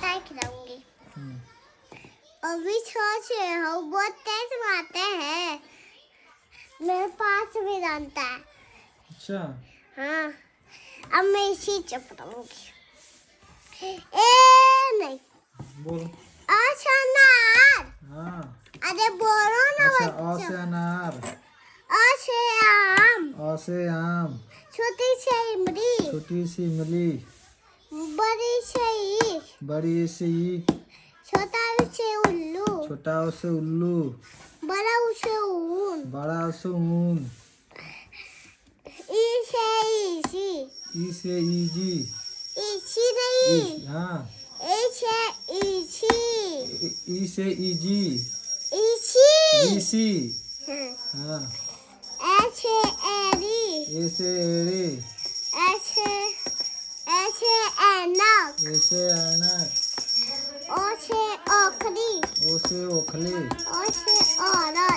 मिठाई खिलाऊंगी। अभी सोच रहे हो बहुत तेज मारते हैं, मेरे पास भी जानता है। अच्छा हाँ, अब मैं इसी चुप रहूंगी। ए नहीं, बोल। अनार। हाँ अरे बोलो ना अच्छा, अ बच्चों। से अनार, अ से आम, अ से आम, छोटी से इमली, छोटी सी इमली, बड़ी से ईख, बड़ी सी ईख, छोटा से उल्लू, छोटा से उल्लू, बड़ा से ऊन, बड़ा से ऊन, ई से ईसी, ई से ईजी, ईसी नहीं, हाँ, ए से ईसी, ई से ईजी, ईसी, ईसी, हाँ, हाँ, ए से एरी, ए से एड़ी, ऐसे ऐसे ऐनक, ए से ऐनक, ओ से ओखली, ओ से ओखली, ओ से औरत।